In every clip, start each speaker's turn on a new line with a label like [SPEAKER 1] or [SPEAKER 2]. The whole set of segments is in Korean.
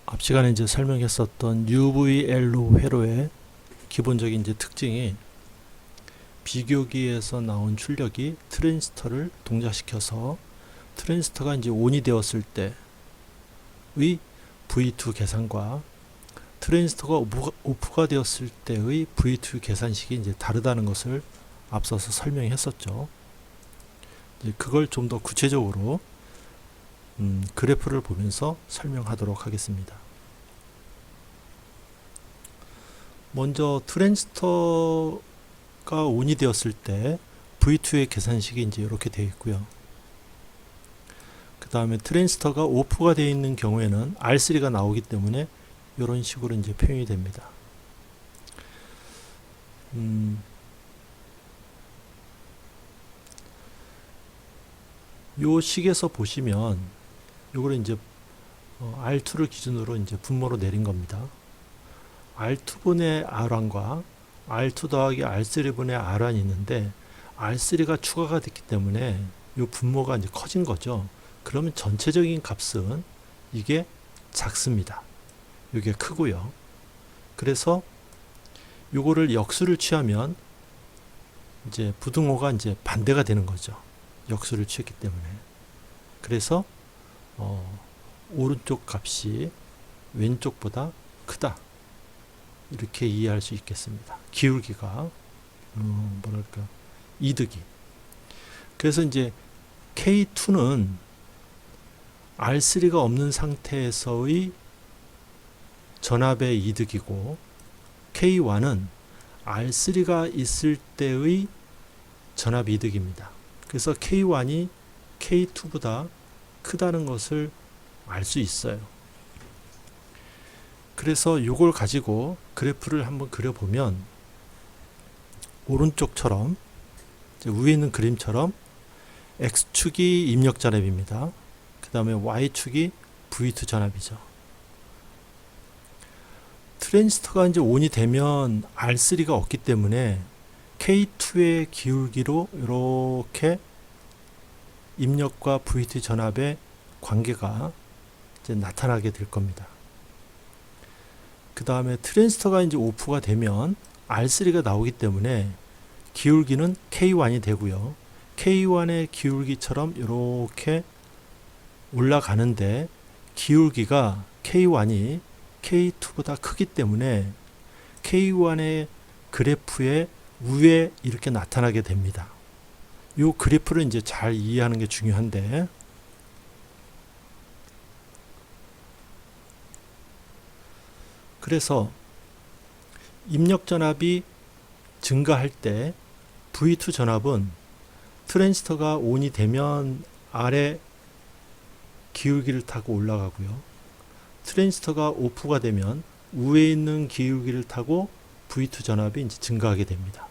[SPEAKER 1] 앞 시간에 이제 설명했었던 UVLO 회로의 기본적인 이제 특징이 비교기에서 나온 출력이 트랜지스터를 동작시켜서 트랜지스터가 이제 ON이 되었을 때의 V2 계산과 트랜지스터가 오프가 되었을 때의 V2 계산식이 이제 다르다는 것을 앞서서 설명했었죠. 이제 그걸 좀 더 구체적으로 그래프를 보면서 설명하도록 하겠습니다. 먼저 트랜지스터가 ON이 되었을 때 V2의 계산식이 이제 이렇게 되어 있고요. 그 다음에 트랜지스터가 오프가 되어 있는 경우에는 R3가 나오기 때문에 이런 식으로 이제 표현이 됩니다. 요 식에서 보시면 요거를 이제 R2를 기준으로 이제 분모로 내린 겁니다. R2분의 R1과 R2 더하기 R3분의 R1이 있는데 R3가 추가가 됐기 때문에 요 분모가 이제 커진 거죠. 그러면 전체적인 값은 이게 작습니다. 이게 크고요. 그래서 요거를 역수를 취하면 이제 부등호가 이제 반대가 되는 거죠. 역수를 취했기 때문에. 그래서 오른쪽 값이 왼쪽보다 크다. 이렇게 이해할 수 있겠습니다. 기울기가 뭐랄까 이득이. 그래서 이제 K2는 R3가 없는 상태에서의 전압의 이득이고 K1은 R3가 있을 때의 전압 이득입니다. 그래서 K1이 K2보다 크다는 것을 알 수 있어요. 그래서 이걸 가지고 그래프를 한번 그려보면 오른쪽처럼 위에 있는 그림처럼 X축이 입력 전압입니다. 그 다음에 Y축이 V2 전압이죠. 트랜지스터가 이제 ON이 되면 R3가 없기 때문에 K2의 기울기로 이렇게 입력과 V2 전압의 관계가 이제 나타나게 될 겁니다. 그 다음에 트랜지스터가 이제 오프가 되면 R3가 나오기 때문에 기울기는 K1이 되고요. K1의 기울기처럼 이렇게 올라가는데 기울기가 K1이 K2보다 크기 때문에 K1의 그래프의 위에 이렇게 나타나게 됩니다. 이 그래프를 이제 잘 이해하는 게 중요한데 그래서 입력 전압이 증가할 때 V2 전압은 트랜지스터가 ON이 되면 아래 기울기를 타고 올라가고요. 트랜지스터가 오프가 되면 위에 있는 기울기를 타고 V2 전압이 이제 증가하게 됩니다.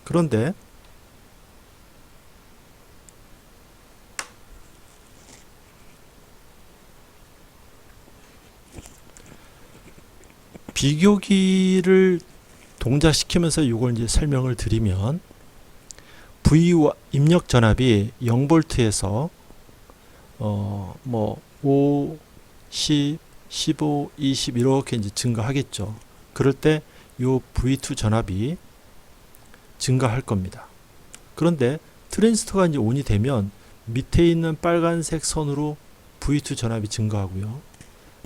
[SPEAKER 1] 그런데 비교기를 동작시키면서 이걸 이제 설명을 드리면 V와 입력 전압이 0V에서 뭐 5, 10, 15, 20 이렇게 이제 증가하겠죠. 그럴 때 이 V2 전압이 증가할 겁니다. 그런데 트랜지스터가 이제 ON이 되면 밑에 있는 빨간색 선으로 V2 전압이 증가하고요.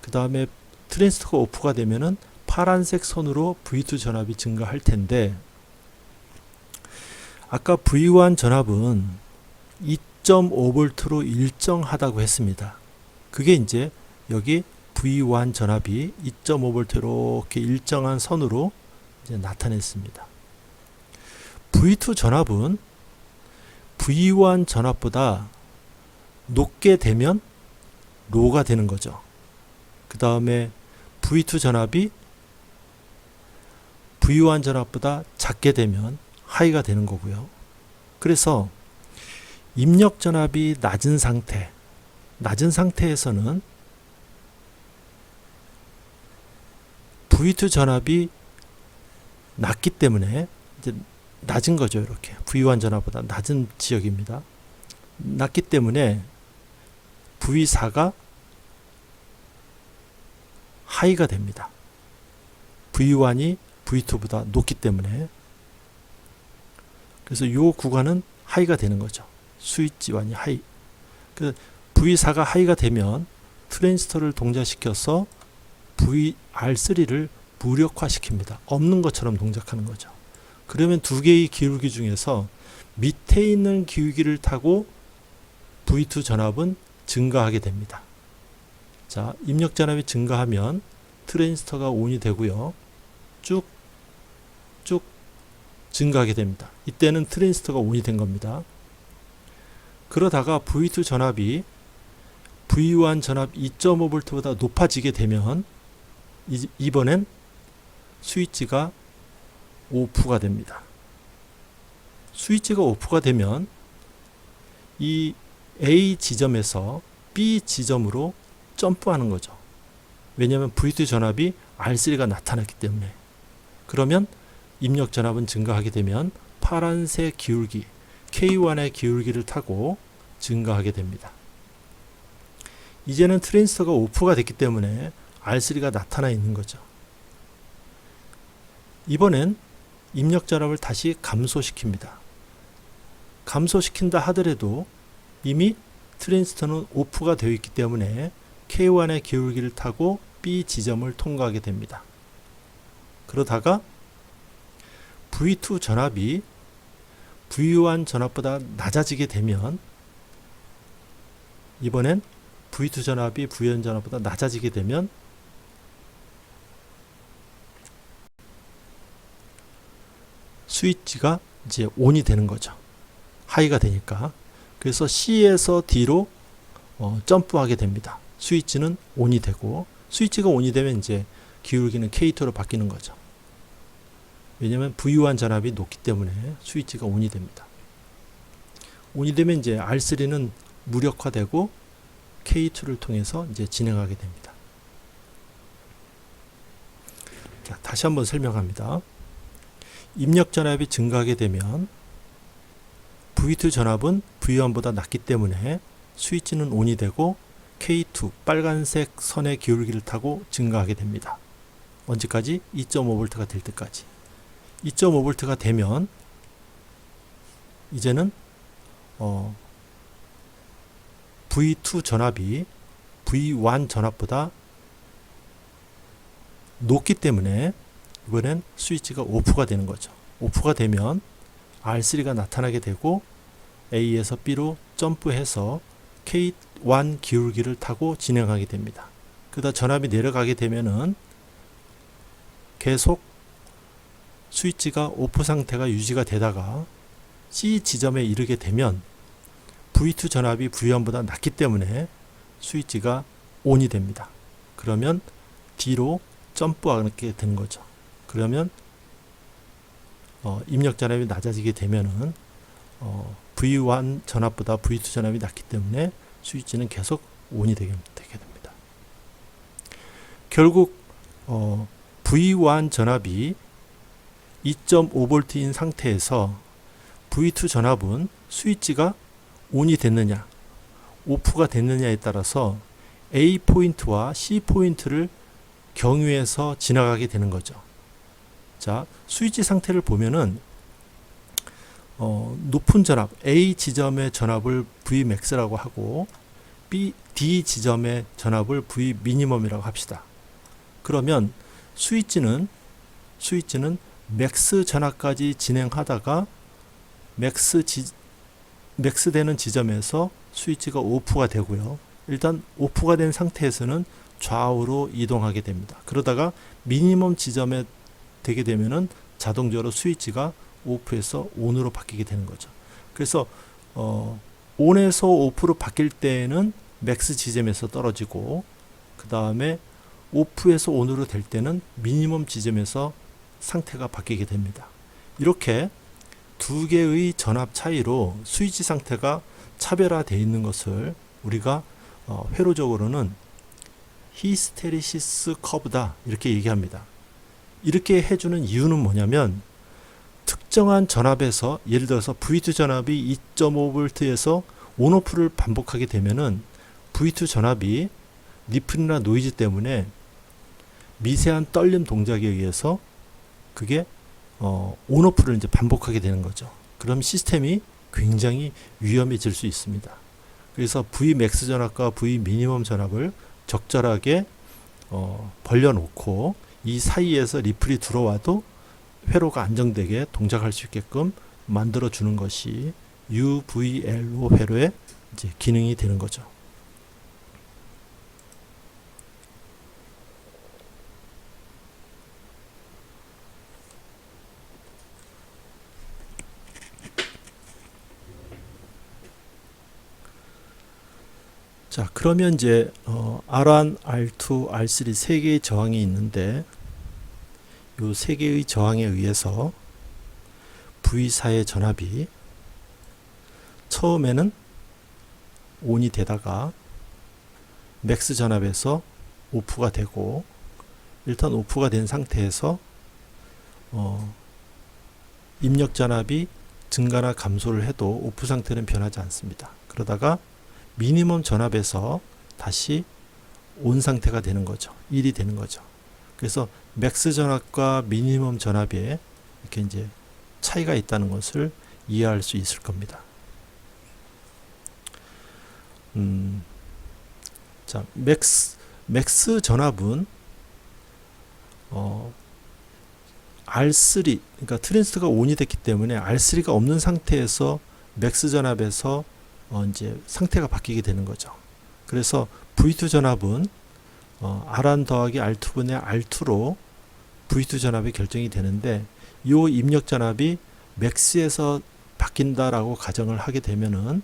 [SPEAKER 1] 그 다음에 트랜지스터가 오프가 되면은 파란색 선으로 V2 전압이 증가할 텐데 아까 V1 전압은 2.5V로 일정하다고 했습니다. 그게 이제 여기 V1 전압이 2.5V 이렇게 일정한 선으로 이제 나타냈습니다. V2 전압은 V1 전압보다 높게 되면 로가 되는 거죠. 그 다음에 V2 전압이 V1 전압보다 작게 되면 하이가 되는 거고요. 그래서 입력 전압이 낮은 상태에서는 V2 전압이 낮기 때문에 이제 낮은 거죠. 이렇게 V1 전압보다 낮은 지역입니다. 낮기 때문에 V4가 하이가 됩니다. V1이 V2보다 높기 때문에. 그래서 이 구간은 하이가 되는 거죠. 스위치 1이 하이. 그래서 V4가 하이가 되면 트랜지스터를 동작시켜서 R3를 무력화시킵니다. 없는 것처럼 동작하는 거죠. 그러면 두 개의 기울기 중에서 밑에 있는 기울기를 타고 V2 전압은 증가하게 됩니다. 자, 입력 전압이 증가하면 트랜지스터가 온이 되고요. 쭉 증가하게 됩니다. 이때는 트랜지스터가 온이 된 겁니다. 그러다가 V2 전압이 V1 전압 2.5V보다 높아지게 되면 이번엔 스위치가 오프가 됩니다. 스위치가 오프가 되면 이 A 지점에서 B 지점으로 점프하는 거죠. 왜냐하면 V2 전압이 R3가 나타났기 때문에. 그러면 입력 전압은 증가하게 되면 파란색 기울기 K1의 기울기를 타고 증가하게 됩니다. 이제는 트랜지스터가 오프가 됐기 때문에 R3가 나타나 있는 거죠. 이번엔 입력 전압을 다시 감소시킵니다. 감소시킨다 하더라도 이미 트랜지스터는 오프가 되어 있기 때문에 K1의 기울기를 타고 B 지점을 통과하게 됩니다. 그러다가 V2 전압이 V1 전압보다 낮아지게 되면 이번엔 V2 전압이 V1 전압보다 낮아지게 되면 스위치가 이제 ON이 되는 거죠. 하이가 되니까. 그래서 C에서 D로 점프하게 됩니다. 스위치는 ON이 되고, 스위치가 ON이 되면 이제 기울기는 K2로 바뀌는 거죠. 왜냐하면 V1 전압이 높기 때문에 스위치가 ON이 됩니다. ON이 되면 이제 R3는 무력화되고 K2를 통해서 이제 진행하게 됩니다. 자, 다시 한번 설명합니다. 입력 전압이 증가하게 되면 V2 전압은 V1보다 낮기 때문에 스위치는 ON이 되고 K2 빨간색 선의 기울기를 타고 증가하게 됩니다. 언제까지? 2.5V가 될 때까지. 2.5V가 되면 이제는 V2 전압이 V1 전압보다 높기 때문에 이번엔 스위치가 오프가 되는 거죠. 오프가 되면 R3가 나타나게 되고 A에서 B로 점프해서 K1 기울기를 타고 진행하게 됩니다. 그러다 전압이 내려가게 되면은 계속 스위치가 오프 상태가 유지가 되다가 C 지점에 이르게 되면 V2 전압이 V1보다 낮기 때문에 스위치가 ON이 됩니다. 그러면 D로 점프하게 되는 거죠. 그러면 입력 전압이 낮아지게 되면은 V1 전압보다 V2 전압이 낮기 때문에 스위치는 계속 ON이 되게 됩니다. 결국 V1 전압이 2.5V인 상태에서 V2 전압은 스위치가 ON이 됐느냐 오프가 됐느냐에 따라서 A 포인트와 C 포인트를 경유해서 지나가게 되는 거죠. 자, 스위치 상태를 보면은 높은 전압 A 지점의 전압을 Vmax라고 하고 D 지점의 전압을 Vminimum이라고 합시다. 그러면 스위치는 맥스 전압까지 진행하다가 맥스 되는 지점에서 스위치가 오프가 되고요. 일단 오프가 된 상태에서는 좌우로 이동하게 됩니다. 그러다가 미니멈 지점에 되게 되면은 자동적으로 스위치가 오프에서 온으로 바뀌게 되는 거죠. 그래서 온에서 오프로 바뀔 때에는 맥스 지점에서 떨어지고 그 다음에 오프에서 온으로 될 때는 미니멈 지점에서 상태가 바뀌게 됩니다. 이렇게 두 개의 전압 차이로 스위치 상태가 차별화되어 있는 것을 우리가 회로적으로는 히스테리시스 커브다 이렇게 얘기합니다. 이렇게 해주는 이유는 뭐냐면 특정한 전압에서 예를 들어서 V2 전압이 2.5V에서 온오프를 반복하게 되면은 V2 전압이 리플이나 노이즈 때문에 미세한 떨림 동작에 의해서 그게 온오프를 이제 반복하게 되는 거죠. 그럼 시스템이 굉장히 위험해질 수 있습니다. 그래서 Vmax 전압과 V미니멈 전압을 적절하게 벌려놓고 이 사이에서 리플이 들어와도 회로가 안정되게 동작할 수 있게끔 만들어 주는 것이 UVLO 회로의 이제 기능이 되는 거죠. 자, 그러면 이제 R1, R2, R3 세 개의 저항이 있는데 이 세 개의 저항에 의해서 V4의 전압이 처음에는 ON이 되다가 맥스 전압에서 오프가 되고, 일단 오프가 된 상태에서 입력 전압이 증가나 감소를 해도 오프 상태는 변하지 않습니다. 그러다가 미니멈 전압에서 다시 온 상태가 되는 거죠. 1이 되는 거죠. 그래서 맥스 전압과 미니멈 전압에 이렇게 이제 차이가 있다는 것을 이해할 수 있을 겁니다. 자, 맥스 전압은 R3, 그러니까 트랜지스터가 ON이 됐기 때문에 R3가 없는 상태에서 맥스 전압에서 이제 상태가 바뀌게 되는 거죠. 그래서 V2 전압은 R1 더하기 R2분의 R2로 V2 전압이 결정이 되는데, 이 입력 전압이 맥스에서 바뀐다라고 가정을 하게 되면은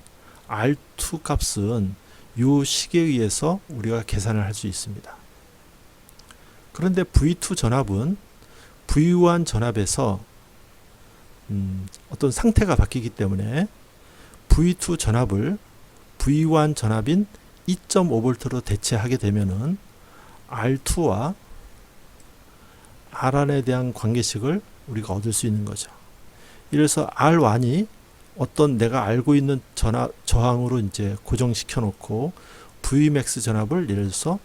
[SPEAKER 1] R2 값은 이 식에 의해서 우리가 계산을 할 수 있습니다. 그런데 V2 전압은 V1 전압에서 어떤 상태가 바뀌기 때문에 V2 전압을 V1 전압인 2.5V로 대체하게 되면은 R2와 R1에 대한 관계식을 우리가 얻을 수 있는 거죠. 이래서 R1이 어떤 내가 알고 있는 저항으로 이제 고정시켜 놓고 Vmax 전압을 예를 들어서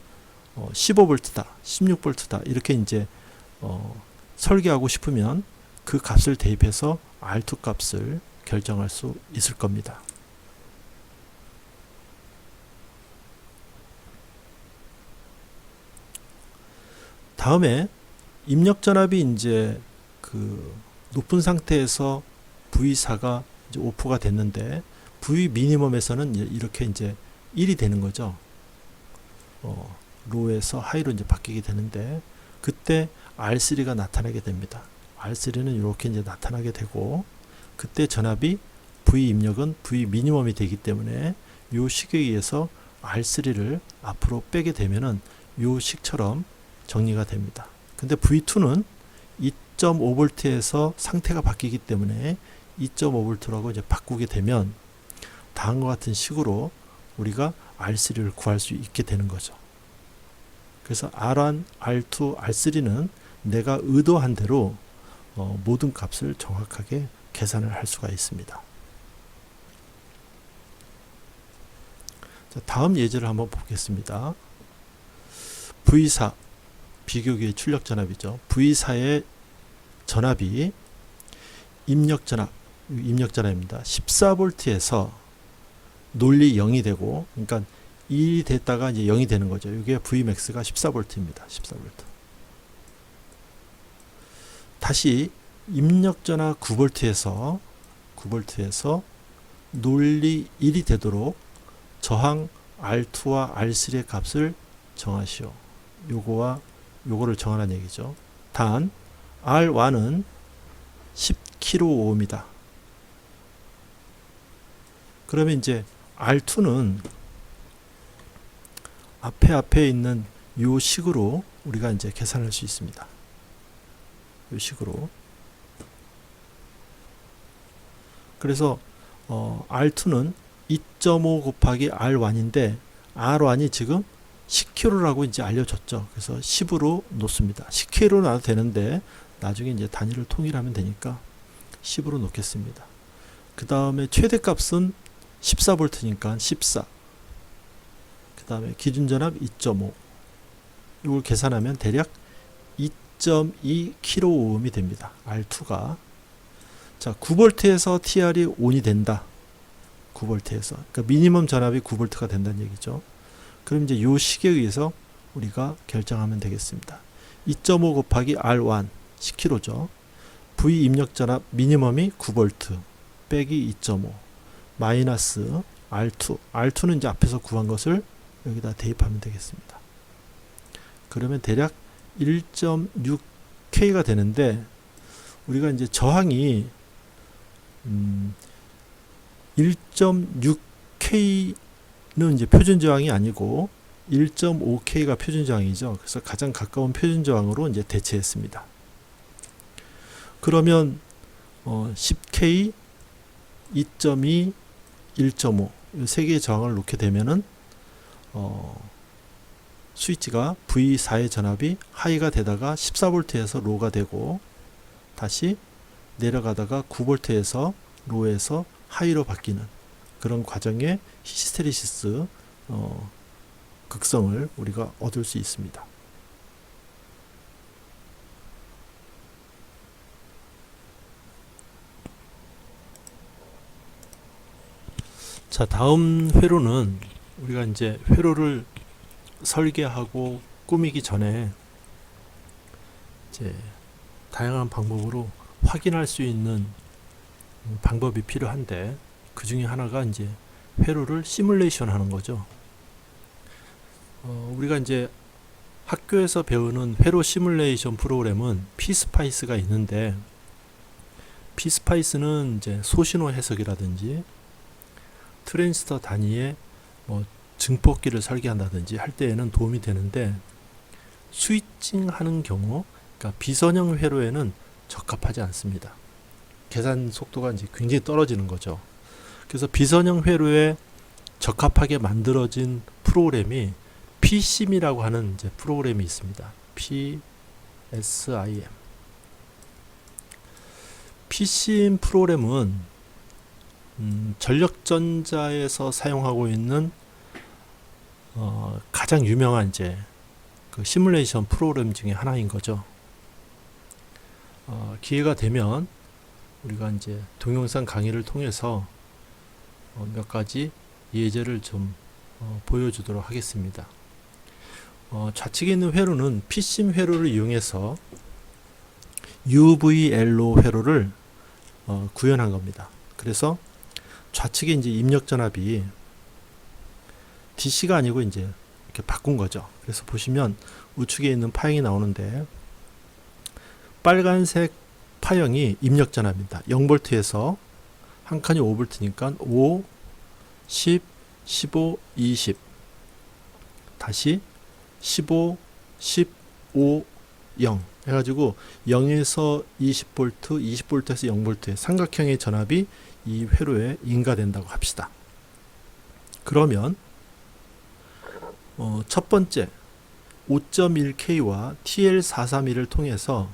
[SPEAKER 1] 15V다, 16V다 이렇게 이제 설계하고 싶으면 그 값을 대입해서 R2 값을 결정할 수 있을 겁니다. 다음에 입력 전압이 이제 그 높은 상태에서 V4가 이제 오프가 됐는데 V 미니멈에서는 이렇게 이제 1이 되는 거죠. 로에서 하이로 이제 바뀌게 되는데 그때 R3가 나타나게 됩니다. R3는 이렇게 이제 나타나게 되고, 그때 전압이 V 입력은 V 미니멈이 되기 때문에 이 식에 의해서 R3를 앞으로 빼게 되면은 이 식처럼 정리가 됩니다. 근데 V2는 2.5V에서 상태가 바뀌기 때문에 2.5V라고 이제 바꾸게 되면 다음과 같은 식으로 우리가 R3를 구할 수 있게 되는 거죠. 그래서 R1, R2, R3는 내가 의도한 대로 모든 값을 정확하게 계산을 할 수가 있습니다. 자, 다음 예제를 한번 보겠습니다. V4 비교기의 출력 전압이죠. V4의 전압이 입력 전압입니다. 14V에서 논리 0이 되고, 그러니까 1이 됐다가 이제 0이 되는 거죠. 이게 Vmax가 14V입니다. 14V. 다시 입력 전압 9V에서 논리 1이 되도록 저항 R2와 R3의 값을 정하시오. 요거를 정하라는 얘기죠. 단 R1은 10kΩ입니다. 그러면 이제 R2는 앞에 있는 요 식으로 우리가 이제 계산할 수 있습니다. 요 식으로. 그래서 R2는 2.5 곱하기 R1인데 R1이 지금 10kg라고 이제 알려줬죠. 그래서 10으로 놓습니다. 10kg 놔도 되는데 나중에 이제 단위를 통일하면 되니까 10으로 놓겠습니다. 그 다음에 최대값은 14V니까 14. 그 다음에 기준 전압 2.5. 이걸 계산하면 대략 2.2kΩ이 됩니다. R2가. 자, 9V에서 TR이 ON이 된다. 9V에서. 그러니까 미니멈 전압이 9V가 된다는 얘기죠. 그럼 이제 요 식에 의해서 우리가 결정하면 되겠습니다. 2.5 곱하기 R1 10kg죠. V 입력 전압 미니멈이 9V 빼기 2.5 마이너스 R2. R2는 이제 앞에서 구한 것을 여기다 대입하면 되겠습니다. 그러면 대략 1.6K가 되는데 우리가 이제 저항이 1.6K는 이제 표준 저항이 아니고 1.5K가 표준 저항이죠. 그래서 가장 가까운 표준 저항으로 이제 대체했습니다. 그러면 10K, 2.2, 1.5 이 세 개의 저항을 놓게 되면은 스위치가 V4의 전압이 하이가 되다가 14V에서 로가 되고 다시 내려가다가 9V에서 로에서 하이로 바뀌는 그런 과정의 히스테리시스 극성을 우리가 얻을 수 있습니다. 자, 다음 회로는 우리가 이제 회로를 설계하고 꾸미기 전에 이제 다양한 방법으로 확인할 수 있는 방법이 필요한데 그 중에 하나가 이제 회로를 시뮬레이션 하는 거죠. 우리가 이제 학교에서 배우는 회로 시뮬레이션 프로그램은 피스파이스가 있는데 피스파이스는 이제 소신호 해석이라든지 트랜지스터 단위의 증폭기를 설계한다든지 할 때에는 도움이 되는데 스위칭 하는 경우 그러니까 비선형 회로에는 적합하지 않습니다. 계산 속도가 이제 굉장히 떨어지는 거죠. 그래서 비선형 회로에 적합하게 만들어진 프로그램이 PSIM이라고 하는 이제 프로그램이 있습니다. PSIM. PSIM 프로그램은 전력전자에서 사용하고 있는 가장 유명한 이제 그 시뮬레이션 프로그램 중에 하나인 거죠. 기회가 되면 우리가 이제 동영상 강의를 통해서 몇 가지 예제를 좀 보여주도록 하겠습니다. 좌측에 있는 회로는 PSIM 회로를 이용해서 UVLO 회로를 구현한 겁니다. 그래서 좌측에 이제 입력 전압이 DC가 아니고 이제 이렇게 바꾼 거죠. 그래서 보시면 우측에 있는 파형이 나오는데 빨간색 파형이 입력 전압입니다. 0V에서 한 칸이 5V니까 5, 10, 15, 20 다시 15, 15, 0 해가지고 0에서 20V, 20V에서 0V의 삼각형의 전압이 이 회로에 인가된다고 합시다. 그러면 첫 번째 5.1K와 TL431을 통해서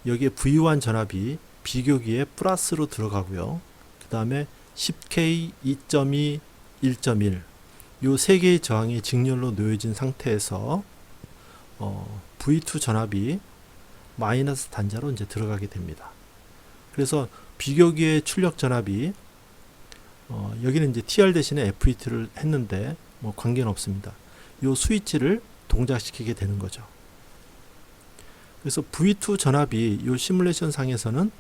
[SPEAKER 1] 여기에 V1 전압이 비교기에 플러스로 들어가고요. 그 다음에 10K, 2.2, 1.1 요 세 개의 저항이 직렬로 놓여진 상태에서 V2 전압이 마이너스 단자로 이제 들어가게 됩니다. 그래서 비교기의 출력 전압이 여기는 이제 TR 대신에 FET를 했는데 뭐 관계는 없습니다. 요 스위치를 동작시키게 되는 거죠. 그래서 V2 전압이 요 시뮬레이션 상에서는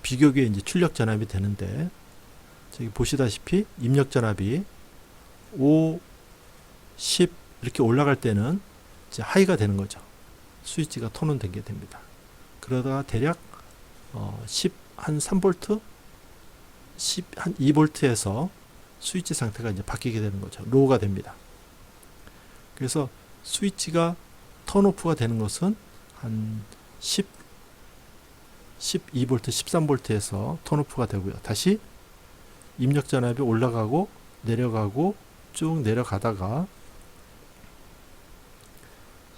[SPEAKER 1] 비교기에 이제 출력 전압이 되는데 저기 보시다시피 입력 전압이 5, 10 이렇게 올라갈 때는 이제 하이가 되는 거죠. 스위치가 톤온 되게 됩니다. 그러다가 대략 10 한 3V, 10 한 2V에서 스위치 상태가 이제 바뀌게 되는 거죠. 로우가 됩니다. 그래서 스위치가 턴오프가 되는 것은 한 10, 12V, 13V에서 턴오프가 되고요. 다시 입력 전압이 올라가고 내려가고 쭉 내려가다가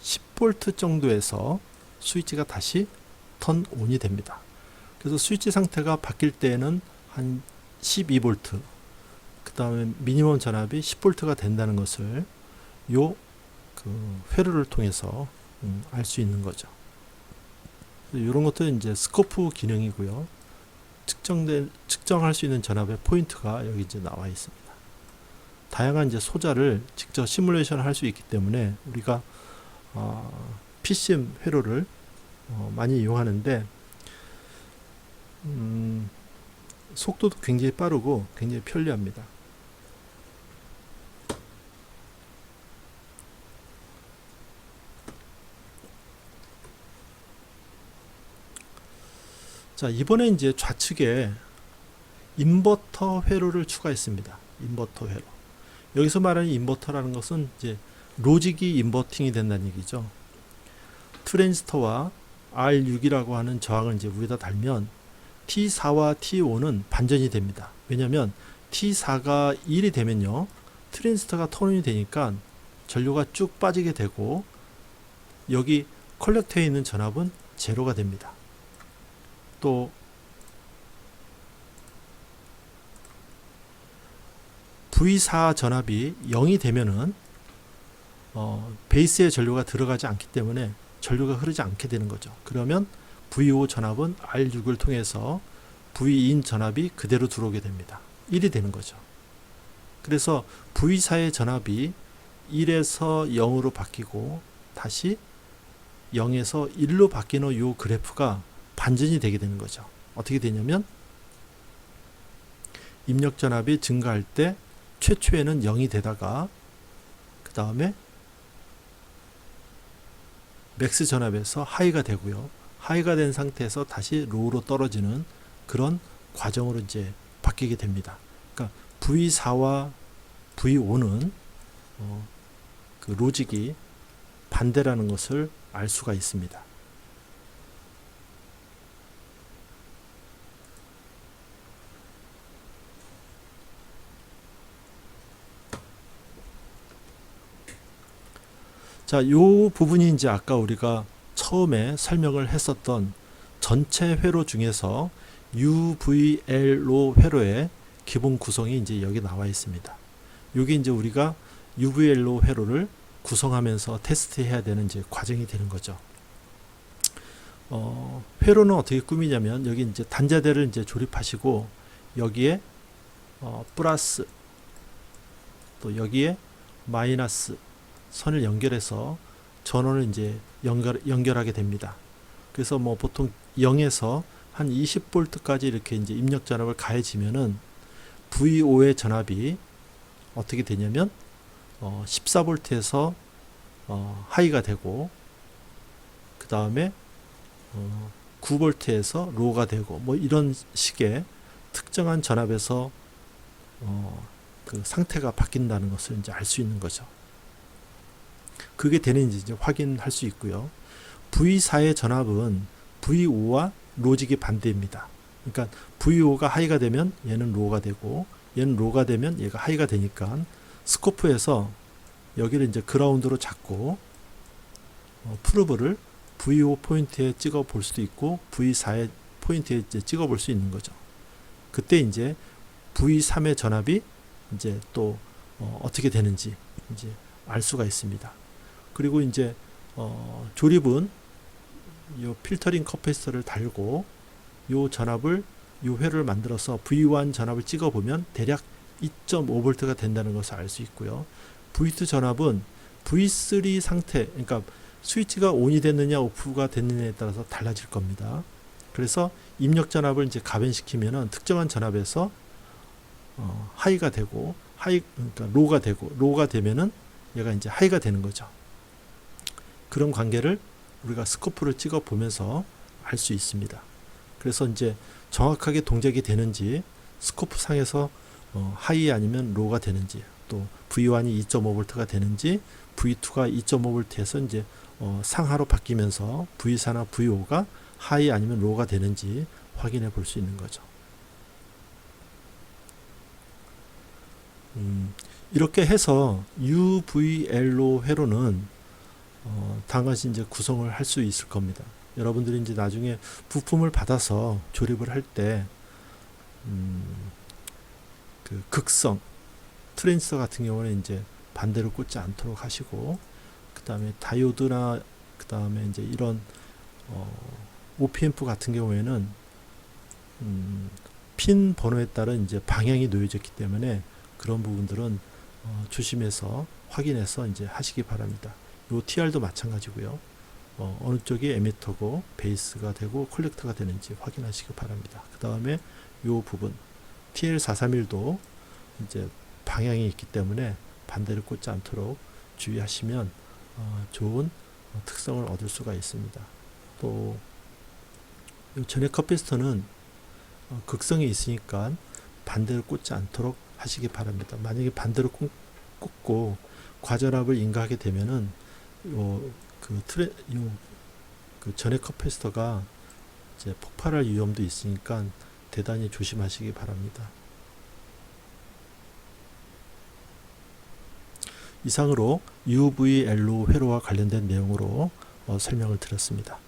[SPEAKER 1] 10V 정도에서 스위치가 다시 턴온이 됩니다. 그래서 스위치 상태가 바뀔 때에는 한 12V 다음에 미니멈 전압이 10V가 된다는 것을 요 회로를 통해서 알 수 있는 거죠. 이런 것도 이제 스코프 기능이고요. 측정할 수 있는 전압의 포인트가 여기 이제 나와 있습니다. 다양한 이제 소자를 직접 시뮬레이션을 할 수 있기 때문에 우리가 PCM 회로를 많이 이용하는데 속도도 굉장히 빠르고 굉장히 편리합니다. 자, 이번에 이제 좌측에 인버터 회로를 추가했습니다. 인버터 회로. 여기서 말하는 인버터라는 것은 이제 로직이 인버팅이 된다는 얘기죠. 트랜지스터와 R6이라고 하는 저항을 이제 위에다 달면 T4와 T5는 반전이 됩니다. 왜냐하면 T4가 1이 되면요, 트랜지스터가 턴온이 되니까 전류가 쭉 빠지게 되고 여기 컬렉터에 있는 전압은 제로가 됩니다. 또 V4 전압이 0이 되면은 베이스에 전류가 들어가지 않기 때문에 전류가 흐르지 않게 되는 거죠. 그러면 V5 전압은 R6을 통해서 V인 전압이 그대로 들어오게 됩니다. 1이 되는 거죠. 그래서 V4의 전압이 1에서 0으로 바뀌고 다시 0에서 1로 바뀌는 이 그래프가 반전이 되게 되는 거죠. 어떻게 되냐면 입력 전압이 증가할 때 최초에는 0이 되다가 그 다음에 맥스 전압에서 하이가 되고요. 하이가 된 상태에서 다시 로우로 떨어지는 그런 과정으로 이제 바뀌게 됩니다. 그러니까 V4와 V5는 그 로직이 반대라는 것을 알 수가 있습니다. 자, 요 부분이 이제 아까 우리가 처음에 설명을 했었던 전체 회로 중에서 UVLO 회로의 기본 구성이 이제 여기 나와 있습니다. 여기 이제 우리가 UVLO 회로를 구성하면서 테스트해야 되는 이제 과정이 되는 거죠. 회로는 어떻게 꾸미냐면 여기 이제 단자대를 이제 조립하시고 여기에 플러스 또 여기에 마이너스 선을 연결해서 전원을 이제 연결하게 됩니다. 그래서 뭐 보통 0에서 한 20V까지 이렇게 이제 입력 전압을 가해지면은 V5의 전압이 어떻게 되냐면 14V에서 하이가 되고 그 다음에 9V에서 로우가 되고 뭐 이런 식의 특정한 전압에서 그 상태가 바뀐다는 것을 이제 알 수 있는 거죠. 그게 되는지 이제 확인할 수 있고요. V4의 전압은 V5와 로직이 반대입니다. 그러니까 V5가 하이가 되면 얘는 로우가 되고 얘는 로우가 되면 얘가 하이가 되니까 스코프에서 여기를 이제 그라운드로 잡고 프로브를 V5 포인트에 찍어 볼 수도 있고 V4의 포인트에 이제 찍어 볼 수 있는 거죠. 그때 이제 V3의 전압이 이제 또 어떻게 되는지 이제 알 수가 있습니다. 그리고 이제 조립은 요 필터링 커패시터를 달고 요 전압을 요 회를 만들어서 V1 전압을 찍어 보면 대략 2.5V가 된다는 것을 알 수 있고요. V2 전압은 V3 상태, 그러니까 스위치가 ON이 됐느냐 오프가 됐느냐에 따라서 달라질 겁니다. 그래서 입력 전압을 이제 가변시키면은 특정한 전압에서 하이가 되고 그러니까 로우가 되고 로우가 되면은 얘가 이제 하이가 되는 거죠. 그런 관계를 우리가 스코프를 찍어 보면서 알 수 있습니다. 그래서 이제 정확하게 동작이 되는지 스코프 상에서 하이 아니면 로우가 되는지 또 V1이 2.5V가 되는지 V2가 2.5V에서 이제 상하로 바뀌면서 V4나 V5가 하이 아니면 로우가 되는지 확인해 볼 수 있는 거죠. 이렇게 해서 UVLO 회로는 다음과 같이 이제 구성을 할 수 있을 겁니다. 여러분들이 이제 나중에 부품을 받아서 조립을 할 때 그 극성 트랜지스터 같은 경우는 이제 반대로 꽂지 않도록 하시고, 그 다음에 다이오드나 그 다음에 이제 이런 OP앰프 같은 경우에는 핀 번호에 따른 이제 방향이 놓여졌기 때문에 그런 부분들은 조심해서 확인해서 이제 하시기 바랍니다. 요 TR도 마찬가지고요. 어느 쪽이 에미터고 베이스가 되고 컬렉터가 되는지 확인하시기 바랍니다. 그 다음에 요 부분 TL431도 이제 방향이 있기 때문에 반대로 꽂지 않도록 주의하시면 좋은 특성을 얻을 수가 있습니다. 또 전액 커피스터는 극성이 있으니까 반대로 꽂지 않도록 하시기 바랍니다. 만약에 반대로 꽂고 과전압을 인가하게 되면은 그 전액 커피스터가 이제 폭발할 위험도 있으니까 대단히 조심하시기 바랍니다. 이상으로 UVLO 회로와 관련된 내용으로 설명을 드렸습니다.